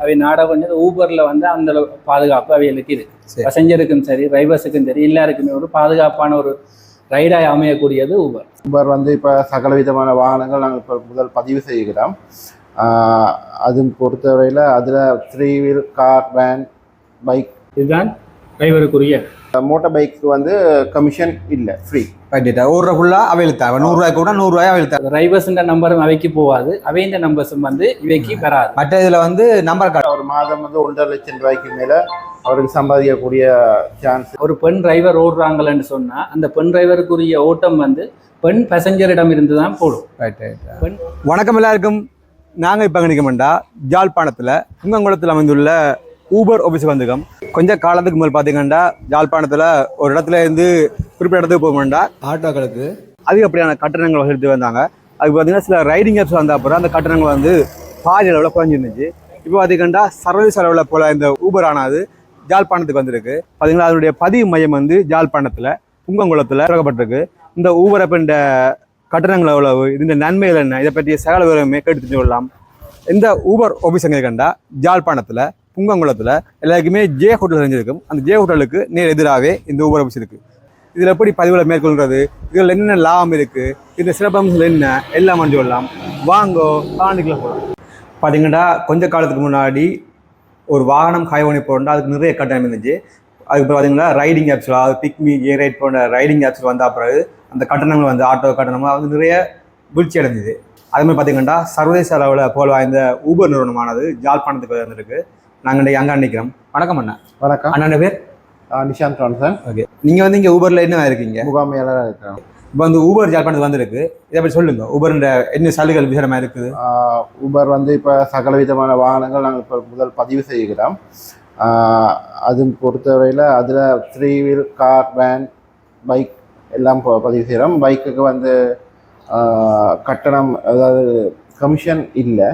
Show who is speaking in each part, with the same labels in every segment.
Speaker 1: அவை நாட கொஞ்சம் ஊபரில் வந்து அந்த பாதுகாப்பு அவைகளுக்கு இருக்குது. பசஞ்சருக்கும் சரி டிரைவர்ஸுக்கும் சரி எல்லாருக்குமே ஒரு பாதுகாப்பான ஒரு ரைடாக அமையக்கூடியது ஊபர்.
Speaker 2: ஊபர் வந்து இப்போ சகல விதமான வாகனங்கள் நாங்கள் இப்போ முதல் பதிவு செய்கிறோம். அது பொறுத்தவரையில் அதில் 3 வீல், கார், வேன், பைக்
Speaker 1: இதுதான் டிரைவருக்குரிய.
Speaker 2: மோட்டார் பைக்கு வந்து கமிஷன் இல்லை, ஃப்ரீ.
Speaker 3: ஒரு ஃபுல்லாக அவையில் தேவை. 100 ரூபாய்க்கு கூட 100 ரூபாய் அவையில் தேவை.
Speaker 1: டிரைவர்ஸுன்ற நம்பரும் அவைக்கு போகாது, அவைந்த நம்பர்ஸும் வந்து இவைக்கு பெறாது.
Speaker 3: மற்ற இதில் வந்து நம்பர் கார்டு
Speaker 2: ஒரு மாதம் வந்து 1.5 லட்சம் ரூபாய்க்கு மேலே அவருக்கு சம்பாதிக்கக்கூடிய சான்ஸ்.
Speaker 1: ஒரு பெண் டிரைவர் ஓடுறாங்கன்னு சொன்னால் அந்த பெண் டிரைவருக்குரிய ஓட்டம் வந்து பெண் பேசஞ்சரிடம் இருந்து தான் போடும்.
Speaker 3: பெண். வணக்கம் எல்லாருக்கும். நாங்கள் இப்போ நிற்கமெண்டா யாழ்ப்பாணத்தில் புங்கங்குளத்தில் அமைந்துள்ள ஊபர் ஆஃபீஸுக்கு வந்துக்கோம். கொஞ்சம் காலத்துக்கு முதல் பார்த்தீங்கன்னா யாழ்ப்பாணத்தில் ஒரு இடத்துல இருந்து குறிப்பிட்ட இடத்துக்கு போகணும்டா ஆட்டோக்களுக்கு அதிகப்படியான கட்டணங்கள் வசூலித்து வந்தாங்க. அதுக்கு பார்த்தீங்கன்னா சில ரைடிங் ஆப்ஸ் வந்த அப்புறம் அந்த கட்டணங்கள் வந்து பாதி அளவில் குறைஞ்சிருந்துச்சு. இப்போ பார்த்தீங்கன்னா சர்வதேச அளவில் போல் இந்த ஊபர் ஆனது யாழ்ப்பாணத்துக்கு வந்திருக்கு. பார்த்தீங்கன்னா அதனுடைய பதிவு மையம் வந்து யாழ்ப்பாணத்தில் புங்கங்குளத்தில் திறக்கப்பட்டிருக்கு. இந்த ஊபர் அப்ப இந்த கட்டணங்கள் எவ்வளவு, இந்த நன்மைகள் என்ன, இதை பற்றிய சகல விவரமே கேட்டு தெரிஞ்சு கொள்ளலாம். இந்த ஊபர் ஆஃபீஸ் எங்கே கண்டா யாழ்ப்பாணத்தில் புங்கங்குளத்தில் எல்லாருக்குமே ஜே ஹோட்டல் செஞ்சிருக்கும். அந்த ஜே ஹோட்டலுக்கு நேர் எதிராகவே இந்த ஊபர் ஆஃபீஸ் இருக்குது. இதில் எப்படி பதிவுகளை மேற்கொள்கிறது, இதில் என்னென்ன லாபம் இருக்குது, இந்த சிறப்பம்சங்கள் என்ன எல்லாம் மறைஞ்சு கொள்ளலாம். வாங்கோ காணிக்கல போகலாம். பார்த்தீங்கன்னா கொஞ்ச காலத்துக்கு முன்னாடி ஒரு வாகனம் காய்வணி போடணும்னா அதுக்கு நிறைய கட்டணம் இருந்துச்சு. அதுக்கு பார்த்தீங்கன்னா ரைடிங் ஆப்ஸ், அதாவது பிக்மி, ஏ ரைட் போன்ற ரைடிங் ஆப்ஸ் வந்த பிறகு அந்த கட்டணங்கள் வந்து ஆட்டோ கட்டணமாக வந்து நிறைய வீழ்ச்சி அடைஞ்சிது. அதேமாதிரி பார்த்தீங்கன்னா சர்வதேச அளவில் புகழ் வாய்ந்த ஊபர் நிறுவனமானது யாழ்ப்பாணத்துக்கு வந்துருக்கு. நாங்கள் இன்றைக்கி அங்கே நிற்கிறோம். வணக்கம் அண்ணா.
Speaker 2: வணக்கம்.
Speaker 3: அண்ணா பேர்
Speaker 2: நிஷாந்த் ரான்சன்.
Speaker 3: ஓகே, நீங்கள் வந்து இங்கே ஊபரில் என்ன இருக்கீங்க?
Speaker 2: முகாமையாளராக இருக்கிறோம்.
Speaker 3: இப்போ வந்து ஊபர் யாழ்ப்பாணத்துக்கு வந்திருக்கு, இதை பற்றி சொல்லுங்கள். ஊபர்ன்ற என்ன சலுகைகள் விசேஷமாக இருக்குது?
Speaker 2: ஊபர் வந்து இப்போ சகல விதமான வாகனங்கள் நாங்கள் இப்போ முதல் பதிவு செய்கிறோம். அது பொறுத்தவரையில் அதில் 3 வீல், கார், வேன், பைக் எல்லாம் பதிவு செய்கிறோம். பைக்குக்கு வந்து கட்டணம், அதாவது கமிஷன் இல்லை.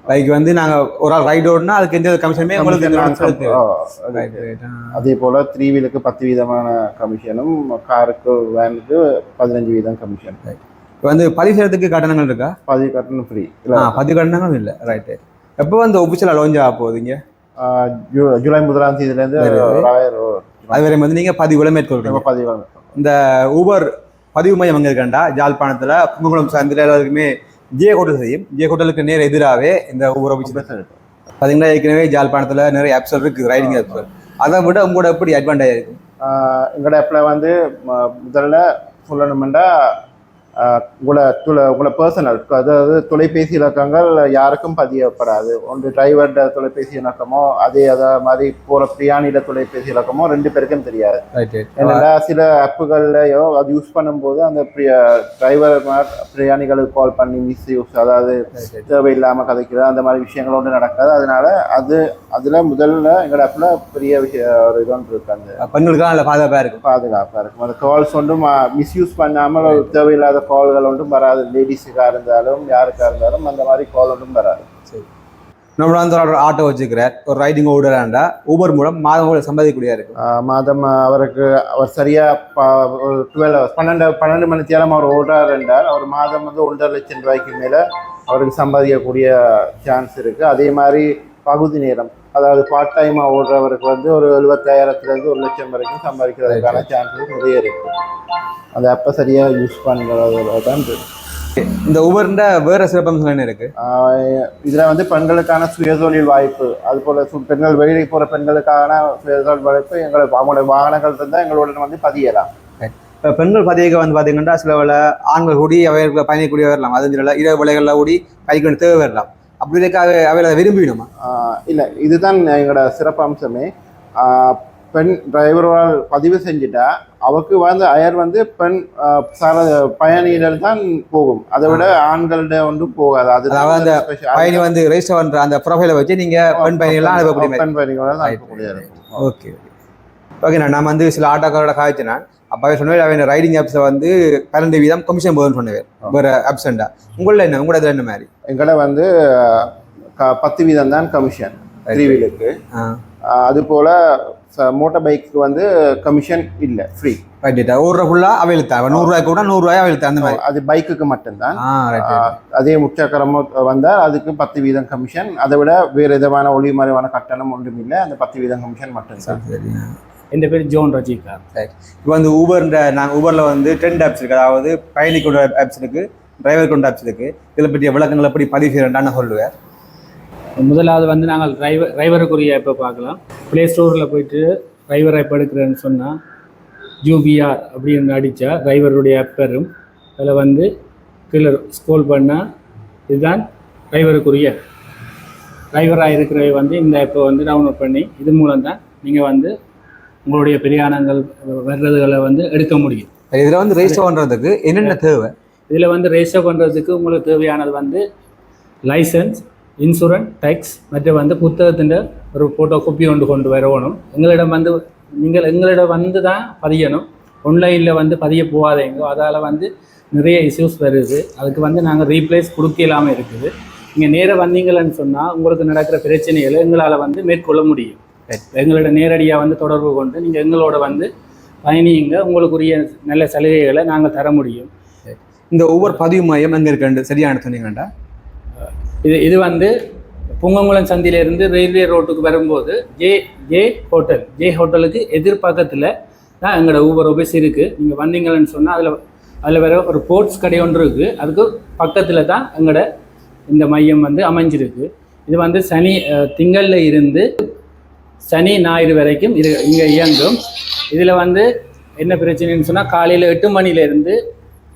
Speaker 3: பைக் வந்து நாங்கள் ஒரு ஆள் ரைடு ஓடுனா அதுக்கு எந்த கமிஷனுமே
Speaker 2: அதே போல் 3 வீலுக்கு 10 வீதமான கமிஷனும், காருக்கு, வேனுக்கு 15 வீதம் கமிஷன்.
Speaker 3: இப்போ வந்து பதிவு செய்யறதுக்கு கட்டணங்கள் இருக்கா?
Speaker 2: பதிவு கட்டணம் ஃப்ரீ.
Speaker 3: பதிவு கட்டணங்களும் இல்லை. ரைட்டு. எப்போ வந்து ஒபிஷியல் லான்ச் ஆக போகுதுங்க?
Speaker 2: ஜூலை 1ஆம் தேதியிலேருந்து
Speaker 3: அது வரை வந்து நீங்கள் பதிவுகளை மேற்கொள்றீங்க.
Speaker 2: பதிவு
Speaker 3: இந்த ஊபர் பதிவு மையம் எங்கே இருக்காண்டா யாழ்ப்பாணத்தில் புங்கங்குளம் சார்ந்த எல்லாருக்குமே ஜே ஹோட்டல் செய்யும். ஜே ஹோட்டலுக்கு நேர் எதிராகவே இந்த ஊபர் ஆஃபீஸ் பார்த்தீங்கன்னா ஏற்கனவே யாழ்ப்பாணத்தில் நிறைய ஆப்ஸ் இருக்குது, ரைடிங் ஆப்ஸ். அதை விட உங்களோட எப்படி அட்வான்டேஜ் இருக்கும்?
Speaker 2: எங்களோட ஆப்பில் வந்து முதல்ல சொல்லணுமெண்டா உங்களை பர்சனல், அதாவது தொலைபேசி இலக்கங்கள் யாருக்கும் பதியப்படாது. ஒன்று டிரைவர்ட தொலைபேசி இலக்கமோ அதே மாதிரி போகிற பிரியாணியில தொலைபேசி இலக்கமோ 2 பேருக்கும் தெரியாது. ஏன்னா சில ஆப்புகள்லையோ அது யூஸ் பண்ணும்போது அந்த டிரைவர் பிரியாணிகளுக்கு கால் பண்ணி மிஸ்யூஸ், அதாவது தேவையில்லாமல் கதைக்கிறது, அந்த மாதிரி விஷயங்கள் ஒன்று நடக்காது. அதனால அதில் முதல்ல எங்களோட ஆப்பில் பெரிய ஒரு இது ஒன்று இருக்கு. அந்த
Speaker 3: பெண்களுக்கு பாதுகாப்பாக இருக்கும். அந்த கால்ஸ் ஒன்றும் மிஸ்யூஸ் பண்ணாமல் தேவையில்லாத கால்கள் ஒன்றும் வராது. லேடிஸுக்காக இருந்தாலும் யாருக்காக இருந்தாலும் அந்த மாதிரி கால் ஒன்றும் வராது. சரி, நம்மள வந்து ஒரு ஆட்டோ வச்சுக்கிறார், ஒரு ரைடிங் ஓடுறாண்டா ஊபர் மூலம் மாதம் சம்பாதிக்கக்கூடிய இருக்கு.
Speaker 2: மாதம் அவர் சரியா 12 மணி நேரம் அவர் ஓடுறார் என்றால் அவர் மாதம் வந்து 1.5 லட்சம் ரூபாய்க்கு மேலே அவருக்கு சம்பாதிக்கக்கூடிய சான்ஸ் இருக்கு. அதே மாதிரி பகுதி நேரம், அதாவது பார்ட் டைமாக ஓடுறவருக்கு வந்து ஒரு 75,000 1 லட்சம் வரைக்கும் சம்பாதிக்கிறதுக்கான சான்சஸ் நிறைய இருக்கு. அந்த ஆப்பை சரியாக யூஸ் பண்ணுறதுல தான்
Speaker 3: இந்த ஊபர்ன்ற வேறு சிறப்பம்சங்கள் என்ன இருக்குது?
Speaker 2: இதில் வந்து பெண்களுக்கான சுயதொழில் வாய்ப்பு, அதுபோல் பெண்கள் வெளியே போகிற பெண்களுக்கான சுயதொழில் வாய்ப்பு அவங்களோட வாகனங்கள் இருந்தால் எங்களோட வந்து பதியலாம்.
Speaker 3: இப்போ பெண்கள் பதிவுக்கு வந்து பார்த்தீங்கன்னா சில வேலை ஆண்கள் கூடி அவைகளுக்கு பயணிக்கூடிய வரலாம், அது சில இரவு வேலைகளில் கூடி பயணிக்க தேவை வரலாம். அப்படி இருக்காக அவைகளை விரும்பிடுமா?
Speaker 2: இல்லை, இதுதான் எங்களோட சிறப்பம்சமே. பெண் டிரைவரால் பதிவு செஞ்சுட்டா அவருக்கு வந்து அயர் வந்து பெண் பயணிகள் தான் போகும். அதை விட ஆண்கள்ட ஒன்றும் போகாது.
Speaker 3: அந்த பயணி வந்து ரெஜிஸ்டர் பண்ற அந்த ப்ரொஃபைலை வச்சு நீங்க பெண் பயணிகள்லாம் அனுப்பக்கூடிய
Speaker 2: பெண் பயணிகளோட அனுப்பக்கூடிய.
Speaker 3: ஓகே ஓகேண்ணா. நான் வந்து சில ஆட்டோக்காரோட காய்ச்சினா அப்போ சொன்னேன் அவன் ரைடிங் ஆப்ஸை வந்து 12 வீதம் கமிஷன் போகுதுன்னு சொன்னேன். வேறு ஆப்ஷன்டா உங்களோட என்ன, உங்களோட என்ன மாதிரி?
Speaker 2: எங்கள்ட வந்து 10 வீதம் தான் கமிஷன் 3 வீலுக்கு. அதுபோல் மோட்டார் பைக்கு வந்து கமிஷன் இல்லை, ஃப்ரீ.
Speaker 3: ரைட். ஒரு ஃபுல்லாக அவையில் தேவை, 100 ரூபாய்க்கு கூட 100 ரூபாய் அவையில் அந்த மாதிரி.
Speaker 2: அது பைக்குக்கு மட்டும்தான்.
Speaker 3: ரைட்.
Speaker 2: அதே முச்சக்கரம் வந்தால் அதுக்கு 10% கமிஷன். அதை விட வேறு விதமான ஒளிமறைவான கட்டணம் ஒன்றும் இல்லை, அந்த 10% கமிஷன் மட்டும்தான்.
Speaker 3: சரி.
Speaker 1: என் பேர் ஜோன் ரஜிகா.
Speaker 3: ரைட். இப்போ வந்து நாங்கள் ஊபரில் வந்து 2 ஆப்ஸ் இருக்குது. அதாவது பயணிக்கொண்ட ஆப்ஸ் இருக்குது, டிரைவர் கொண்ட ஆப்ஸ் இருக்குது. இதில் பற்றிய விளக்கங்கள் எப்படி பதிவு செய்யறேன்டான்னு சொல்லுவேன்.
Speaker 1: முதலாவது வந்து நாங்கள் டிரைவருக்குரிய ஆப்பை பார்க்கலாம். ப்ளே ஸ்டோரில் போயிட்டு டிரைவர் ஆப் எடுக்கிறேன்னு சொன்னால் UBR அப்படின்னு அடித்தா டிரைவருடைய ஆப் வரும். அதில் வந்து கீழே ஸ்க்ரோல் பண்ணால் இதுதான் டிரைவருக்குரிய. டிரைவராக இருக்கிறவை வந்து இந்த ஆப்பை வந்து டவுன்லோட் பண்ணி இது மூலம் தான் நீங்கள் வந்து உங்களுடைய பிரயாணங்கள் வர்றதுகளை வந்து எடுக்க முடியும்.
Speaker 3: இதில் வந்து ரெஜிஸ்டர் பண்ணுறதுக்கு என்னென்ன தேவை?
Speaker 1: இதில் வந்து ரெஜிஸ்டர் பண்ணுறதுக்கு உங்களுக்கு தேவையானது வந்து லைசன்ஸ், இன்சூரன்ஸ், டேக்ஸ் மற்றும் வந்து புத்தகத்தின் ஒரு ஃபோட்டோ காப்பி கொண்டு வரணும். எங்களிடம் வந்து நீங்கள் எங்களிடம் வந்து தான் பதியணும். ஆன்லைனில் வந்து பதிய போகாதீங்க. அதால் வந்து நிறைய இஷ்யூஸ் வருது. அதுக்கு வந்து நாங்கள் ரீப்ளேஸ் கொடுக்க இல்லாமல் இருக்குது. நீங்கள் நேராக வந்தீங்கன்னு சொன்னால் உங்களுக்கு நடக்கிற பிரச்சனைகளை எங்களால் வந்து மேற்கொள்ள முடியும். எங்களோட நேரடியாக வந்து தொடர்பு கொண்டு நீங்கள் எங்களோட வந்து பயணிங்க, உங்களுக்குரிய நல்ல சலுகைகளை நாங்கள் தர முடியும்.
Speaker 3: இந்த ஒவ்வொரு பதிவு மையம் எங்கே இருக்குன்னு சரியான சொன்னீங்கண்டா?
Speaker 1: இது வந்து புங்கங்குளம் சந்தியிலேருந்து ரயில்வே ரோட்டுக்கு வரும்போது ஜே ஹோட்டலுக்கு எதிர்பக்கத்தில் தான் எங்களோட ஊபர் ஆஃபீஸ் இருக்குது. நீங்கள் வந்தீங்கன்னு சொன்னால் அதில் வேறு ஒரு ஸ்போர்ட்ஸ் கடை ஒன்று இருக்குது. அதுக்கு பக்கத்தில் தான் எங்களோட இந்த மையம் வந்து அமைஞ்சிருக்கு. இது வந்து திங்களில் இருந்து சனி ஞாயிறு வரைக்கும் இது இங்கே இயங்கும். இதில் வந்து என்ன பிரச்சனைன்னு சொன்னால் காலையில் 8 மணிலேருந்து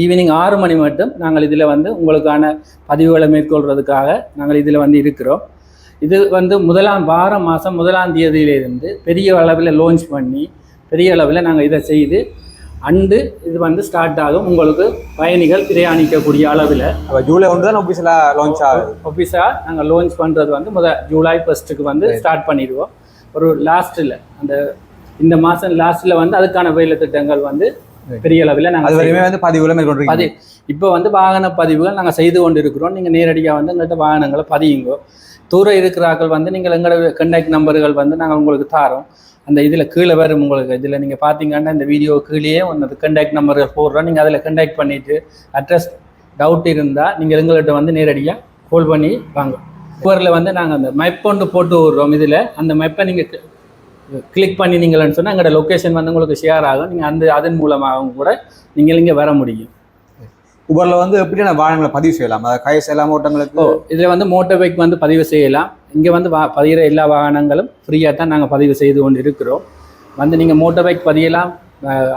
Speaker 1: ஈவினிங் 6 மணி மட்டும் நாங்கள் இதில் வந்து உங்களுக்கான பதிவுகளை மேற்கொள்கிறதுக்காக நாங்கள் இதில் வந்து இருக்கிறோம். இது வந்து மாதம் 1ஆம் தேதியிலிருந்து பெரிய அளவில் லான்ச் பண்ணி பெரிய அளவில் நாங்கள் இதை செய்து இது வந்து ஸ்டார்ட் ஆகும். உங்களுக்கு பயணிகள் பிரயாணிக்கக்கூடிய அளவில்
Speaker 3: ஜூலை 1 தான் ஆஃபீஸில் லான்ச் ஆகும்.
Speaker 1: ஆஃபீஸாக நாங்கள் லான்ச் பண்ணுறது வந்து ஜூலை 1 வந்து ஸ்டார்ட் பண்ணிடுவோம். ஒரு லாஸ்ட்டில் இந்த மாதம் லாஸ்ட்டில் வந்து அதுக்கான வேலை திட்டங்கள் வந்து பெரிய அளவில் நாங்கள்
Speaker 3: வந்து பதிவுகளை மேற்கொண்டு
Speaker 1: இப்போ வந்து வாகன பதிவுகள் நாங்கள் செய்து கொண்டு இருக்கிறோம். நீங்கள் நேரடியாக வந்து எங்கள்கிட்ட வாகனங்களை பதியுங்கோ. தூரம் இருக்கிறார்கள் வந்து நீங்கள் எங்களோட கண்டாக்ட் நம்பர்கள் வந்து நாங்கள் உங்களுக்கு தாரோம். அந்த இதில் கீழே வரும் உங்களுக்கு. இதில் நீங்கள் பார்த்தீங்கன்னா இந்த வீடியோ கீழேயே ஒன்று கண்டாக்ட் நம்பர்கள் போடுறோம். நீங்கள் அதில் கண்டாக்ட் பண்ணிவிட்டு அட்ரஸ் டவுட் இருந்தால் நீங்கள் எங்கள்கிட்ட வந்து நேரடியாக கால் பண்ணி வாங்க. ஊரில் வந்து நாங்கள் அந்த மேப் கொண்டு போட்டு விடுறோம். இதில் அந்த மேப்பை நீங்கள் கிளிக் பண்ணினீங்கன்னு சொன்னால் எங்களோட லொக்கேஷன் வந்து உங்களுக்கு ஷேர் ஆகும். நீங்கள் அதன் மூலமாகவும் கூட நீங்கள் இங்கே வர முடியும்.
Speaker 3: ஊபரில் வந்து எப்படியான வாகனங்களை பதிவு செய்யலாம்? அதை கை செய்யலாம் ஓட்டங்களுக்கு?
Speaker 1: இதில் வந்து மோட்டார் பைக் வந்து பதிவு செய்யலாம். இங்கே வந்து பதிகிற எல்லா வாகனங்களும் ஃப்ரீயாக தான் நாங்கள் பதிவு செய்து கொண்டு இருக்கிறோம். வந்து நீங்கள் மோட்டார் பைக் பதியலாம்,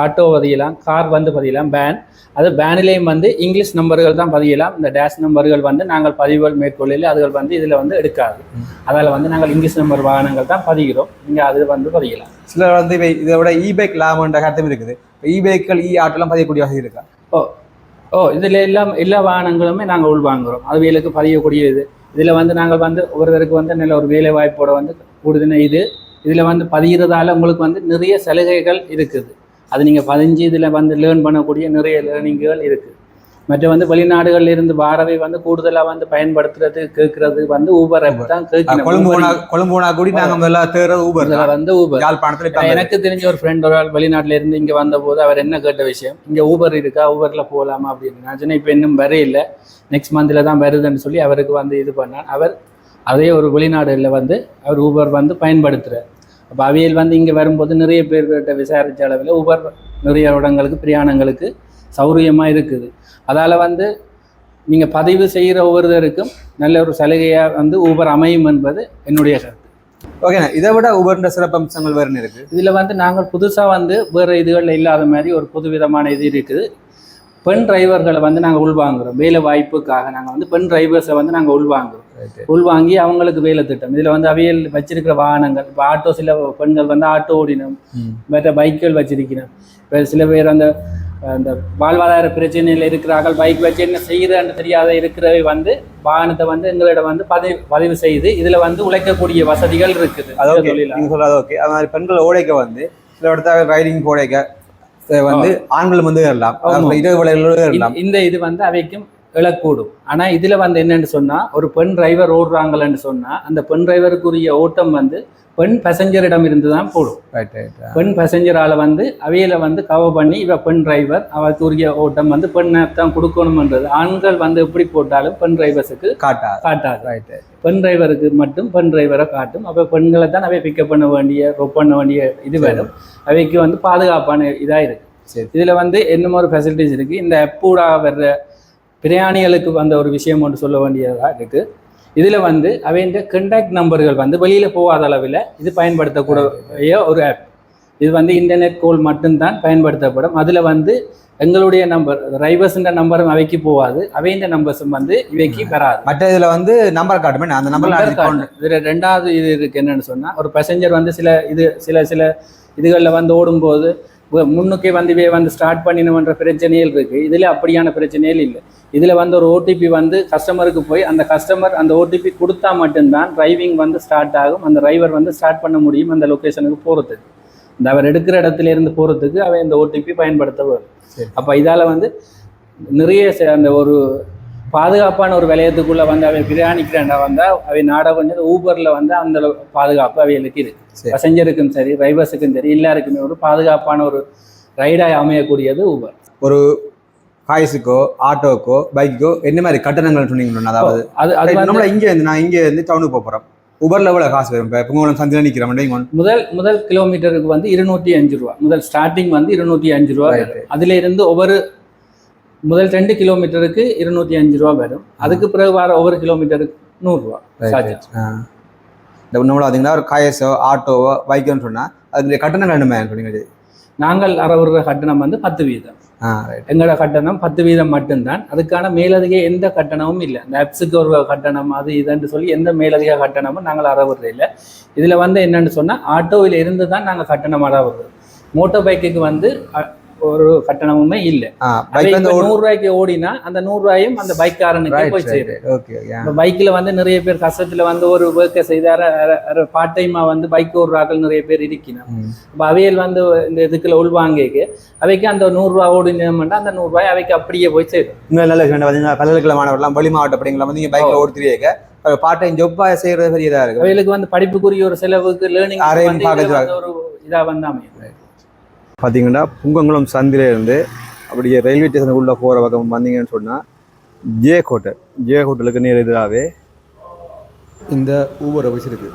Speaker 1: ஆட்டோ பதியலாம், கார் வந்து பதியலாம், பேனிலேயும் வந்து இங்கிலீஷ் நம்பர்கள் தான் பதியலாம். இந்த டேஷ் நம்பர்கள் வந்து நாங்கள் பதிவுகள் மேற்கொள்ளையில் அதுகள் வந்து இதில் வந்து எடுக்காது. அதில் வந்து நாங்கள் இங்கிலீஷ் நம்பர் வாகனங்கள் தான் பதிகிறோம். நீங்கள் அது வந்து பதியலாம்.
Speaker 3: சிலர் வந்து இதை விட பைக் லாபம்ன்ற கருத்தும் இருக்குது. ஆட்டோலாம் பதியக்கூடிய வசதி இருக்கா?
Speaker 1: இதில் எல்லா வாகனங்களுமே நாங்கள் உள்வாங்குகிறோம். அவைகளுக்கு பதியக்கூடிய இதில் வந்து நாங்கள் வந்து ஒருவருக்கு வந்து நல்ல ஒரு வேலை வாய்ப்போட வந்து கூடுதுன்னா இதில் வந்து பதிகிறதால உங்களுக்கு வந்து நிறைய சலுகைகள் இருக்குது. அது நீங்கள் பதிஞ்சு இதில் வந்து லேர்ன் பண்ணக்கூடிய நிறைய லேர்னிங்குகள் இருக்குது. மற்ற வந்து வெளிநாடுகளில் இருந்து வாரவை வந்து கூடுதலாக வந்து பயன்படுத்துறது கேட்கறது வந்து ஊபர் ஆப் தான் கேட்கணும். எனக்கு தெரிஞ்ச ஒரு ஃப்ரெண்ட் ஒரு வெளிநாட்டில இருந்து இங்கே வந்தபோது அவர் என்ன கேட்ட விஷயம், இங்கே ஊபர் இருக்கா, ஊபரில் போகலாமா அப்படின்னு. நான் சொன்னேன் இப்போ இன்னும் வரையில்லை, நெக்ஸ்ட் மந்தில் தான் வருதுன்னு சொல்லி அவருக்கு வந்து இது பண்ணார். அவர் அதே ஒரு வெளிநாடுகளில் வந்து அவர் ஊபர் வந்து பயன்படுத்துகிறார். அப்போ அவையில் வந்து இங்கே வரும்போது நிறைய பேர்கிட்ட விசாரித்த அளவில் ஊபர் நிறைய இடங்களுக்கு பிரயாணங்களுக்கு சௌரியமாக இருக்குது. அதால் வந்து நீங்கள் பதிவு செய்கிற ஒவ்வொருத்தருக்கும் நல்ல ஒரு சலுகையாக வந்து ஊபர் அமையும் என்பது என்னுடைய கருத்து.
Speaker 3: ஓகேண்ணா, இதை விட ஊபர்ன்ற சிறப்பம்சங்கள் வேறு இருக்குது.
Speaker 1: இதில் வந்து நாங்கள் புதுசாக வந்து வேறு இதுகளில் இல்லாத மாதிரி ஒரு புதுவிதமான இது இருக்குது. பெண் டிரைவர்களை வந்து நாங்கள் உள்வாங்குகிறோம். வேலை வாய்ப்புக்காக நாங்கள் வந்து பெண் டிரைவர்ஸை வந்து நாங்கள் உள்வாங்குகிறோம். உள்வாங்கி அவங்களுக்கு வேலை திட்டம். இதில் வந்து அவையில் வச்சிருக்கிற வாகனங்கள், இப்போ ஆட்டோ, சில பெண்கள் வந்து ஆட்டோ ஓடினோம், மற்ற பைக்குகள் வச்சிருக்கணும். இப்போ சில பேர் அந்த வாழ்வாதார பிரச்சனையில் இருக்கிறார்கள், பைக் வச்சு என்ன செய்கிறன்னு தெரியாத இருக்கிறவை வந்து வாகனத்தை வந்து எங்களிடம் வந்து பதிவு செய்து இதில் வந்து உழைக்கக்கூடிய வசதிகள் இருக்குது.
Speaker 3: அதாவது நீங்கள் சொல்கிறது ஓகே. அது மாதிரி பெண்கள் ஓடைக்க வந்து சில இடத்துல ரைடிங் ஓடைக்க வந்து ஆண்கள் வந்து ஏறலாம்,
Speaker 1: இந்த இது வந்து அவைக்கும் இழக்கூடும். ஆனால் இதில் வந்து என்னென்னு சொன்னால் ஒரு பெண் டிரைவர் ஓடுறாங்களன்னு சொன்னால் அந்த பெண் டிரைவருக்குரிய ஓட்டம் வந்து பெண் பேசஞ்சரிடம் இருந்து தான் போடும். பெண் பேசஞ்சரால் வந்து அவையில வந்து கவர் பண்ணி இவ பெண் டிரைவர் அவருக்குரிய ஓட்டம் வந்து பெண்ணை தான் கொடுக்கணும்ன்றது. ஆண்கள் வந்து எப்படி போட்டாலும் பெண் டிரைவர்ஸுக்கு காட்டாது. பெண் டிரைவருக்கு மட்டும் பெண் டிரைவரை காட்டும். அப்போ பெண்களை தான் அவை பிக்கப் பண்ண வேண்டிய ரொப் பண்ண வேண்டிய இது வரும். அவைக்கு வந்து பாதுகாப்பான இதாக இருக்குது. இதில் வந்து என்னமோ ஒரு ஃபெசிலிட்டிஸ் இருக்குது. இந்த ஆப்பூடா வர்ற பிரயாணிகளுக்கு வந்த ஒரு விஷயம் ஒன்று சொல்ல வேண்டியதாக இருக்குது. இதில் வந்து அவைன்ற கண்டாக்ட் நம்பர்கள் வந்து வெளியில் போகாத அளவில் இது பயன்படுத்தக்கூடிய ஒரு ஆப். இது வந்து இன்டர்நெட் கோல் மட்டும்தான் பயன்படுத்தப்படும். அதில் வந்து எங்களுடைய நம்பர் டிரைவர்ஸுன்ற நம்பரும் அவைக்கு போகாது, அவைன்ற நம்பர்ஸும் வந்து இவைக்கு பெறாது.
Speaker 3: மற்ற இதில் வந்து நம்பர் காட்டுமே அந்த நம்பர்.
Speaker 1: இதில் ரெண்டாவது இது இருக்குது என்னென்னு சொன்னால் ஒரு பேசஞ்சர் வந்து சில இதுகளில் வந்து ஓடும்போது முன்னுக்கே வந்து இவே வந்து ஸ்டார்ட் பண்ணினோன்ற பிரச்சனைகள் இருக்குது. இதில் அப்படியான பிரச்சனைகள் இல்லை. இதில் வந்து ஒரு ஓடிபி வந்து கஸ்டமருக்கு போய் அந்த கஸ்டமர் அந்த ஓடிபி கொடுத்தா மட்டும்தான் டிரைவிங் வந்து ஸ்டார்ட் ஆகும். அந்த டிரைவர் வந்து ஸ்டார்ட் பண்ண முடியும் அந்த லொக்கேஷனுக்கு போகிறதுக்கு. இந்த அவர் எடுக்கிற இடத்துல இருந்து போகிறதுக்கு அவை இந்த ஓடிபி பயன்படுத்த வரும். அப்போ இதால் வந்து நிறைய அந்த ஒரு பாதுகாப்பான ஒரு விலையத்துக்குள்ளே வந்து அவை பிரயாணிக்கிறேன்டா வந்தால் அவை நாட கொஞ்சம் ஊபரில் வந்து அந்த பாதுகாப்பு அவைகளுக்கு இருக்குது. பேசஞ்சருக்கும் சரி டிரைவர்ஸுக்கும் சரி எல்லாருக்குமே ஒரு பாதுகாப்பான ஒரு ரைடாக அமையக்கூடியது ஊபர்.
Speaker 3: ஒரு காய்ஸுக்கோ ஆட்டோக்கோ பைக்கோ என்ன மாதிரி கட்டணங்கள் சொன்னீங்கன்னா, அதாவது அது இங்கே இருந்து நான் இங்கே இருந்து டவுனுக்கு போகிறோம், ஊபரில் எவ்வளோ காசு வரும்? இப்போ புங்கங்குளம் சந்தியில் நிற்கிறேன்.
Speaker 1: முதல் கிலோமீட்டருக்கு வந்து 205 ரூபா. முதல் ஸ்டார்டிங் வந்து 205 ரூபா. அதில் இருந்து ஒவ்வொரு முதல் 2 கிலோமீட்டருக்கு 205 ரூபா வரும். அதுக்கு பிறகு வர ஒவ்வொரு கிலோமீட்டருக்கு 100 ரூபா.
Speaker 3: இந்த நம்மள பார்த்தீங்கன்னா ஒரு காயஸோ ஆட்டோவோ பைக்கோன்னு சொன்னால் அதுக்கு கட்டணங்கள் என்ன சொன்னீங்க?
Speaker 1: நாங்கள் அறவுற கட்டணம் வந்து 10%. எங்களோட கட்டணம் 10% மட்டும்தான். அதுக்கான மேலதிக எந்த கட்டணமும் இல்லை. இந்த ஆப்ஸுக்கு ஒரு கட்டணம் அது இதுன்னு சொல்லி எந்த மேலதிக கட்டணமும் நாங்கள் அறவுறது இல்லை. இதில் வந்து என்னென்னு சொன்னால் ஆட்டோவில் இருந்து தான் நாங்கள் கட்டணம் அறவுறது. மோட்டர் பைக்குக்கு வந்து ஒரு கட்டணமுமே இல்லை. 100 ரூபாய்க்கு ஓடினா அந்த 100 ரூபாயும் அந்த பைக்காரனுக்கு போய் சேரும். பைக்கில் வந்து நிறைய பேர் கஷ்டத்தில் வந்து ஒரு ஒர்க்கை செய்தார பார்ட் டைமாக வந்து பைக் ஓடுறாக்கள் நிறைய பேர் இருக்கணும். இப்போ அவையில் வந்து இந்த இதுக்குள்ள உள்வாங்கிக்கு அவைக்கு அந்த 100 ரூபா ஓடினோம்னா அந்த 100 ரூபாய் அவைக்கு அப்படியே போய் சேரும்.
Speaker 3: நல்ல பார்த்தீங்கன்னா பல்கலைக்கழக மாணவர்கள்லாம் வெளி மாவட்ட படிங்களா வந்து நீங்கள் பைக்கில் ஓடுத்துறீங்க, பார்ட் டைம் ஜாப்பாக செய்கிறது பெரியதாக இருக்குது.
Speaker 1: அவைகளுக்கு வந்து படிப்புக்குரிய ஒரு செலவுக்கு லேர்னிங் ஒரு இதாக வந்து அமையும்.
Speaker 3: பார்த்தீங்கன்னா புங்கங்குளம் சந்திலேருந்து அப்படியே ரயில்வே ஸ்டேஷன் உள்ளே போகிற பக்கம் வந்தீங்கன்னு சொன்னால் ஜே ஹோட்டலுக்கு நேர் எதிராகவே இந்த ஊபர் ஆஃபீஸ் இருக்குது.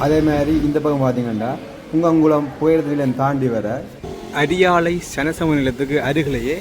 Speaker 3: அதே மாதிரி இந்த பக்கம் பார்த்தீங்கன்னா புங்கங்குளம் புயல் தாண்டி வர அடியாலை சனசம நிலையத்துக்கு அருகிலேயே